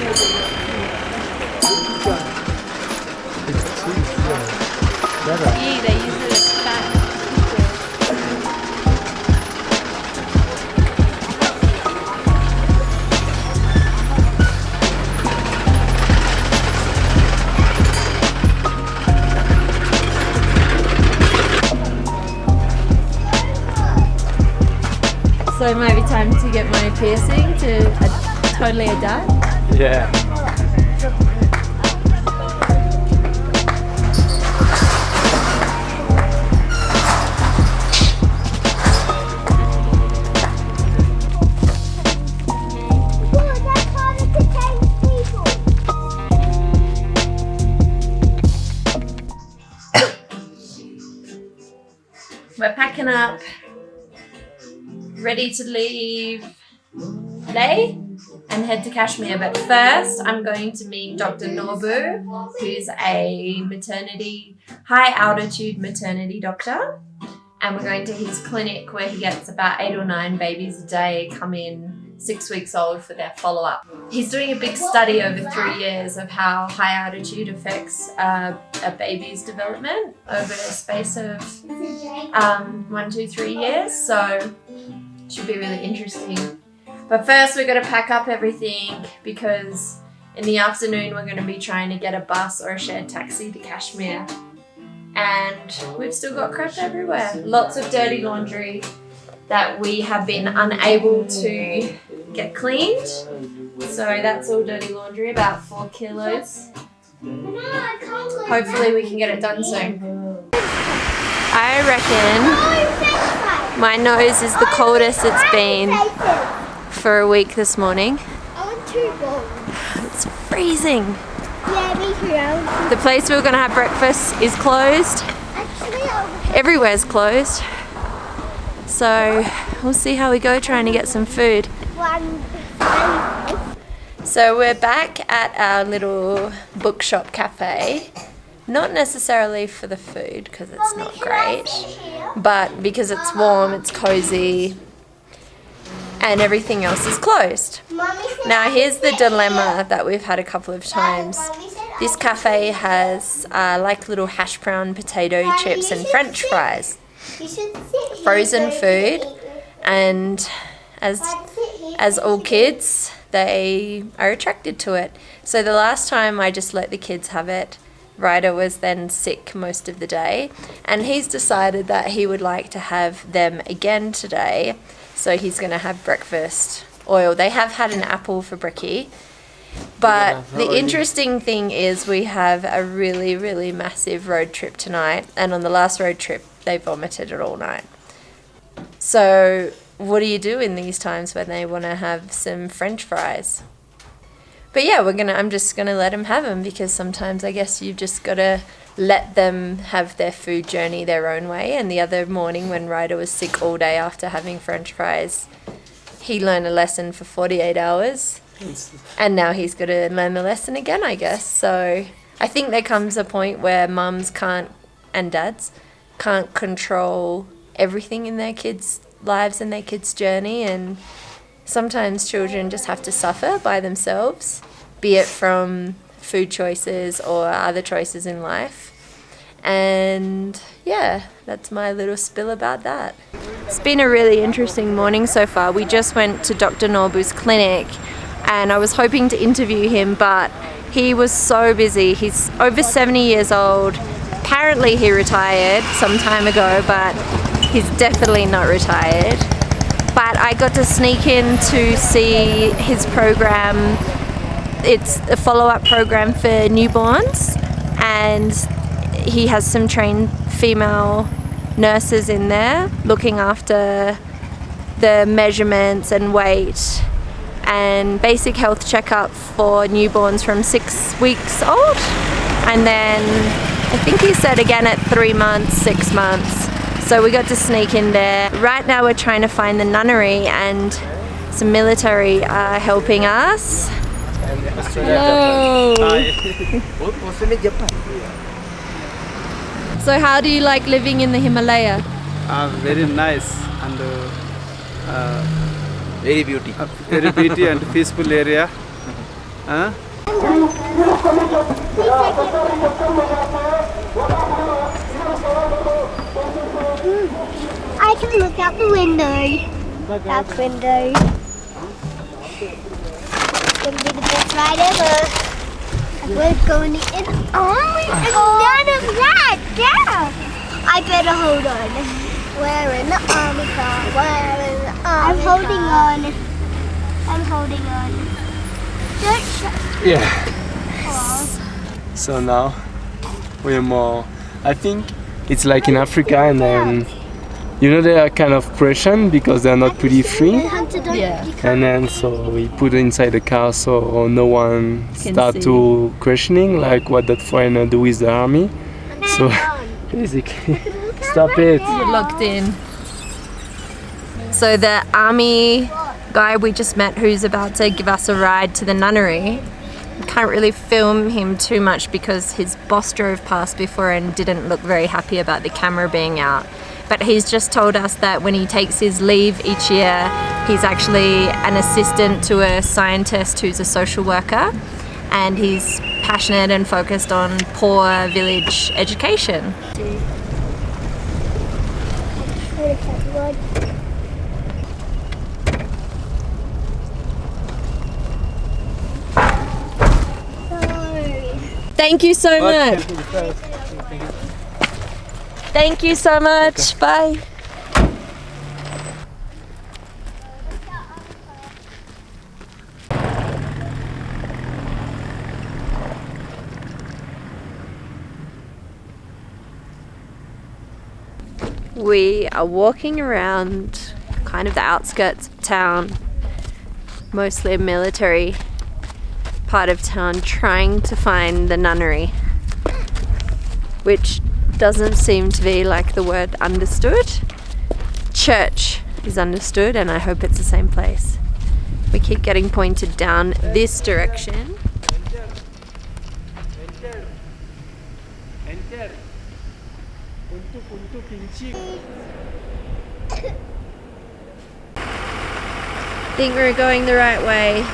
Yeah, they use it as fat. So it might be time to get my piercing to totally adapt. Yeah. We're packing up, ready to leave Leh and head to Kashmir. But first, I'm going to meet Dr. Norbu, who's a high altitude maternity doctor. And we're going to his clinic where he gets about 8 or 9 babies a day come in 6 weeks old for their follow-up. He's doing a big study over 3 years of how high altitude affects a baby's development over a space of 1, 2, 3 years. So should be really interesting. But first we're going to pack up everything because in the afternoon we're going to be trying to get a bus or a shared taxi to Kashmir. And we've still got crap everywhere. Lots of dirty laundry that we have been unable to get cleaned. So that's all dirty laundry, about 4 kilos. Hopefully we can get it done soon. I reckon my nose is the coldest it's been for a week this morning. It's freezing. Yeah, me too. The place we were going to have breakfast is closed. Everywhere's closed. So we'll see how we go trying to get some food. So we're back at our little bookshop cafe. Not necessarily for the food because it's not great, but because it's warm, it's cozy, and everything else is closed. Now here's the dilemma that we've had a couple of times. This cafe has like little hash brown potato chips and French fries, frozen food, and as all kids, they are attracted to it. So the last time I just let the kids have it, Ryder was then sick most of the day, and he's decided that he would like to have them again today. So he's going to have breakfast oil. They have had an apple for brekkie. But the interesting thing is we have a really, really massive road trip tonight. And on the last road trip, they vomited it all night. So what do you do in these times when they want to have some French fries? But yeah, I'm just going to let them have them because sometimes I guess you've just got to let them have their food journey their own way. And the other morning when Ryder was sick all day after having French fries, he learned a lesson for 48 hours. And now he's got to learn the lesson again, I guess. So I think there comes a point where mums and dads can't control everything in their kids' lives and their kids' journey. And sometimes children just have to suffer by themselves, be it from food choices or other choices in life. And yeah, that's my little spill about that. It's been a really interesting morning so far. We just went to Dr. Norbu's clinic and I was hoping to interview him, but he was so busy. He's over 70 years old. Apparently he retired some time ago, but he's definitely not retired. But I got to sneak in to see his program. It's a follow-up program for newborns, and he has some trained female nurses in there looking after the measurements and weight and basic health checkup for newborns from 6 weeks old. And then I think he said again at 3 months, 6 months. So we got to sneak in there. Right now we're trying to find the nunnery, and some military are helping us. Hello. So how do you like living in the Himalaya? Very nice and very beauty and peaceful area. Huh? I can look out the window. That window. It's gonna be the best ride ever. We're going in. Oh, none of that. Yeah. I better hold on. We're in the army car. We're in the army car. I'm holding on. Don't shut. Yeah. So now we're more. I think it's like in Africa, and then they are kind of questioned because they're not pretty free. Yeah. And then so we put it inside the car so no one start to questioning like what that foreigner do with the army. So basically, stop it. You're locked in. So the army guy we just met who's about to give us a ride to the nunnery, can't really film him too much because his boss drove past before and didn't look very happy about the camera being out. But he's just told us that when he takes his leave each year, he's actually an assistant to a scientist who's a social worker, and he's passionate and focused on poor village education. Thank you so much. Thank you so much. Bye. We are walking around kind of the outskirts of town, mostly a military part of town, trying to find the nunnery, which doesn't seem to be like the word understood. Church is understood, and I hope it's the same place. We keep getting pointed down this direction. Think we're going the right way.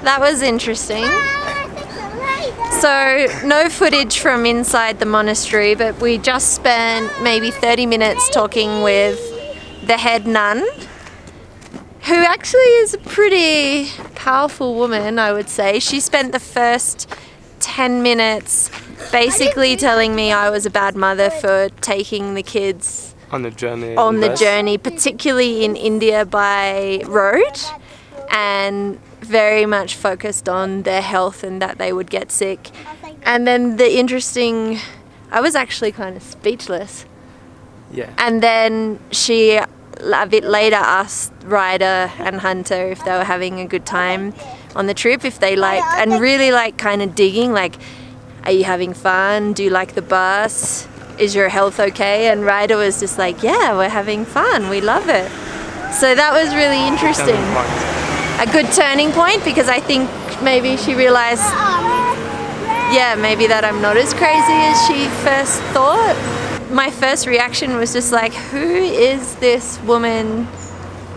That was interesting. So no footage from inside the monastery, but we just spent maybe 30 minutes talking with the head nun, who actually is a pretty powerful woman, I would say. She spent the first 10 minutes basically telling me I was a bad mother for taking the kids on the journey, particularly in India by road, and very much focused on their health and that they would get sick. And then I was actually kind of speechless. Yeah. And then she a bit later asked Ryder and Hunter if they were having a good time on the trip, if they liked, and really like kind of digging, like, are you having fun? Do you like the bus? Is your health okay? And Ryder was just like, yeah, we're having fun. We love it. So that was really interesting. A good turning point, because I think maybe she realized, maybe that I'm not as crazy as she first thought. My first reaction was just like, who is this woman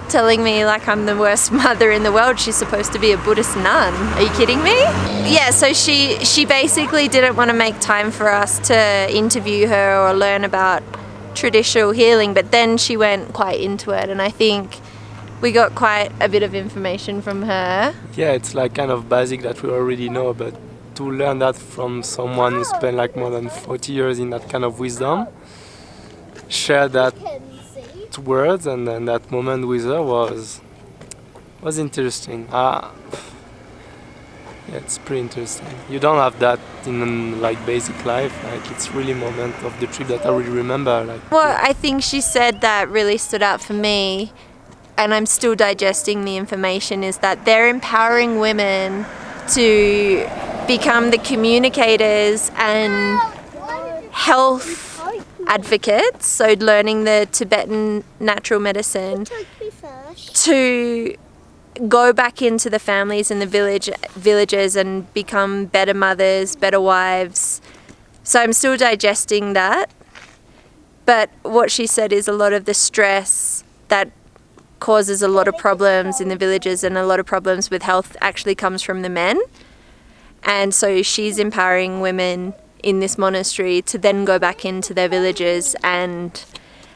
telling me like I'm the worst mother in the world? She's supposed to be a Buddhist nun. Are you kidding me? Yeah, so she basically didn't want to make time for us to interview her or learn about traditional healing, but then she went quite into it, and I think we got quite a bit of information from her. Yeah, it's like kind of basic that we already know, but to learn that from someone who spent like more than 40 years in that kind of wisdom, share that words and then that moment with her was interesting. Yeah, it's pretty interesting. You don't have that in like basic life. Like it's really moment of the trip that I really remember. Well, I think she said that really stood out for me, and I'm still digesting the information, is that they're empowering women to become the communicators and health advocates, so learning the Tibetan natural medicine, to go back into the families in the villages and become better mothers, better wives. So I'm still digesting that. But what she said is a lot of the stress that causes a lot of problems in the villages and a lot of problems with health actually comes from the men. And so she's empowering women in this monastery to then go back into their villages and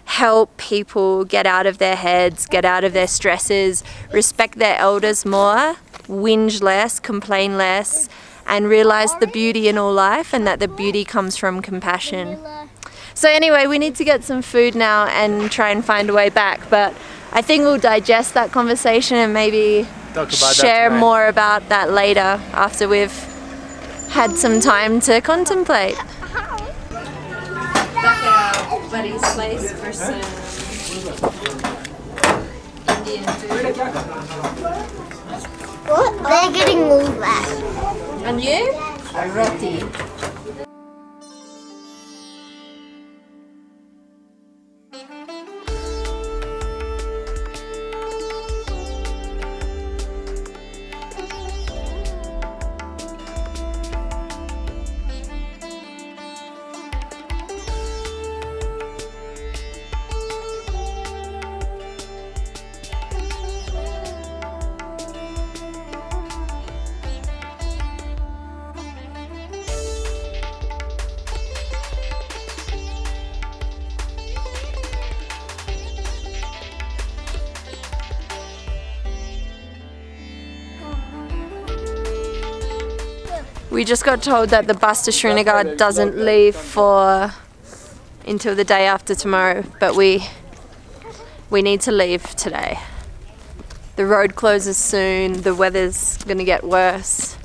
help people get out of their heads, get out of their stresses, respect their elders more, whinge less, complain less, and realize the beauty in all life and that the beauty comes from compassion. So anyway, we need to get some food now and try and find a way back, but I think we'll digest that conversation and maybe share more about that later after we've had some time to contemplate. Back at our buddy's place for some Indian food. What? They're getting moved back. And you? Roti. We just got told that the bus to Srinagar doesn't leave until the day after tomorrow, but we need to leave today. The road closes soon, the weather's going to get worse,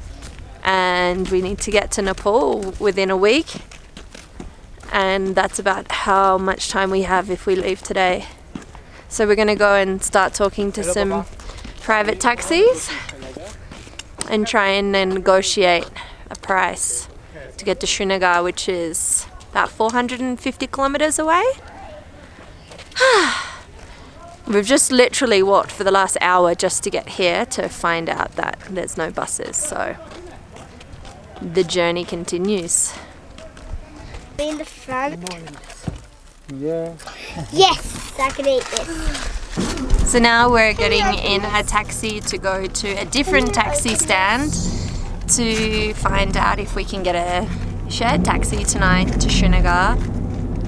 and we need to get to Nepal within a week, and that's about how much time we have if we leave today. So we're going to go and start talking to some private taxis and try and negotiate a price to get to Srinagar, which is about 450 kilometers away. We've just literally walked for the last hour just to get here to find out that there's no buses, so the journey continues. In the front. Yeah. Yes, I can eat this. So now we're getting in a taxi to go to a different taxi stand to find out if we can get a shared taxi tonight to Srinagar.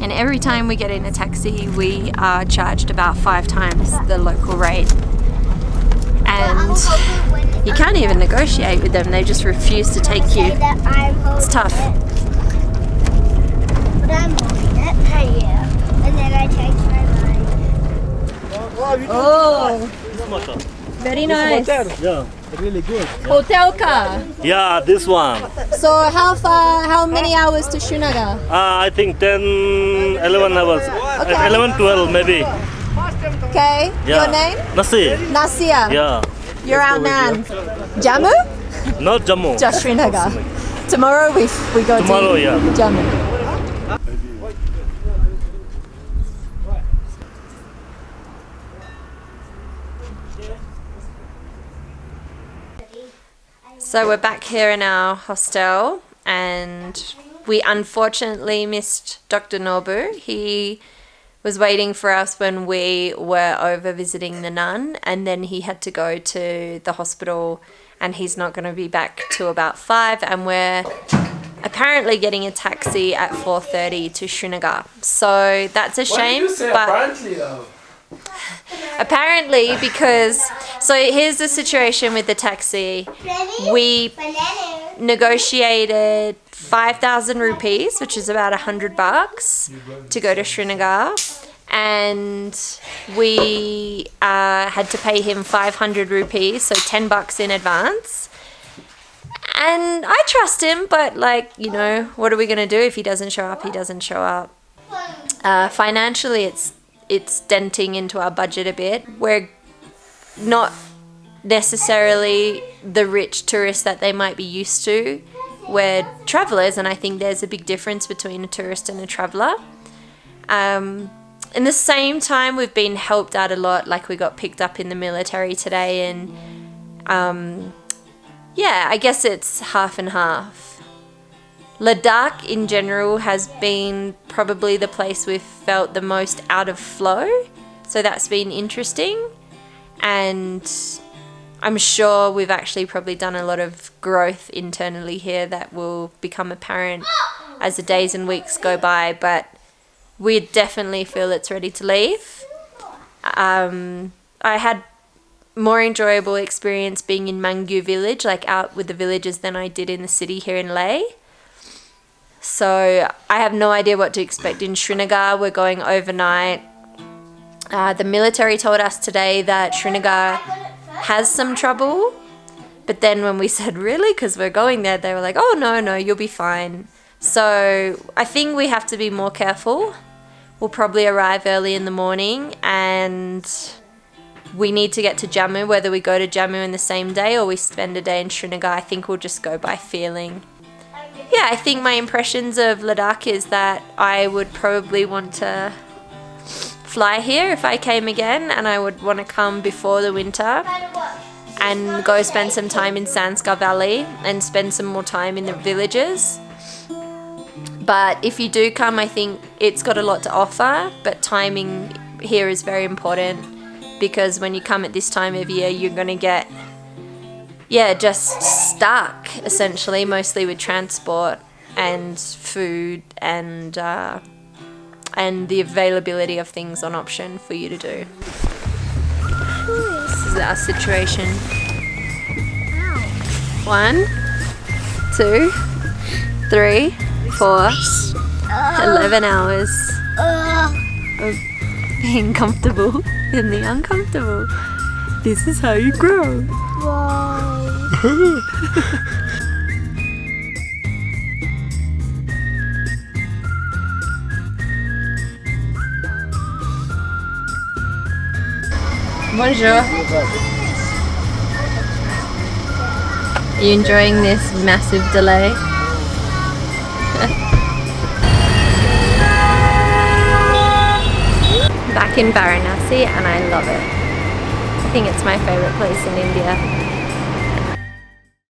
And every time we get in a taxi, we are charged about 5 times the local rate. And you can't even negotiate with them, they just refuse to take you. It's tough. But I'm holding it. Yeah. And then I change my mind. Oh, very nice. Yeah, really good. Hotel car. Yeah, this one. So how many hours to Srinagar? I think 10, 11 hours. Okay. 11, 12 maybe. Okay, Yeah. your name? Nasi. Nasia. Yeah. You're our man. Jammu? Not Jammu. Just Srinagar. Tomorrow we go Tomorrow, to yeah. Jammu. So we're back here in our hostel and we unfortunately missed Dr. Nobu. He was waiting for us when we were over visiting the nun, and then he had to go to the hospital and he's not going to be back till about 5, and we're apparently getting a taxi at 4:30 to Srinagar. So that's a shame. Apparently, because so here's the situation with the taxi. We negotiated 5,000 rupees, which is about $100, to go to Srinagar, and we had to pay him 500 rupees, so $10 in advance. And I trust him, but what are we gonna do if he doesn't show up? He doesn't show up. Financially, it's denting into our budget a bit. We're not necessarily the rich tourists that they might be used to. We're travelers, and I think there's a big difference between a tourist and a traveler. In the same time, we've been helped out a lot. Like, we got picked up in the military today, and I guess it's half and half. Ladakh in general has been probably the place we've felt the most out of flow, so that's been interesting, and I'm sure we've actually probably done a lot of growth internally here that will become apparent as the days and weeks go by, but we definitely feel it's ready to leave. I had more enjoyable experience being in Mangyu village, like out with the villagers, than I did in the city here in Leh. So I have no idea what to expect in Srinagar. We're going overnight. The military told us today that Srinagar has some trouble, but then when we said really, because we're going there, they were like, oh no, you'll be fine. So I think we have to be more careful. We'll probably arrive early in the morning, and we need to get to Jammu. Whether we go to Jammu in the same day or we spend a day in Srinagar, I think we'll just go by feeling. Yeah, I think my impressions of Ladakh is that I would probably want to fly here if I came again, and I would want to come before the winter and go spend some time in Sanskar Valley and spend some more time in the villages. But if you do come, I think it's got a lot to offer, but timing here is very important, because when you come at this time of year, you're going to get just stuck essentially, mostly with transport and food and the availability of things on option for you to do. This is our situation. 1, 2, 3, 4, 11 hours of being comfortable in the uncomfortable. This is how you grow. Wow. Bonjour. Are you enjoying this massive delay? Back in Varanasi, and I love it. I think it's my favorite place in India.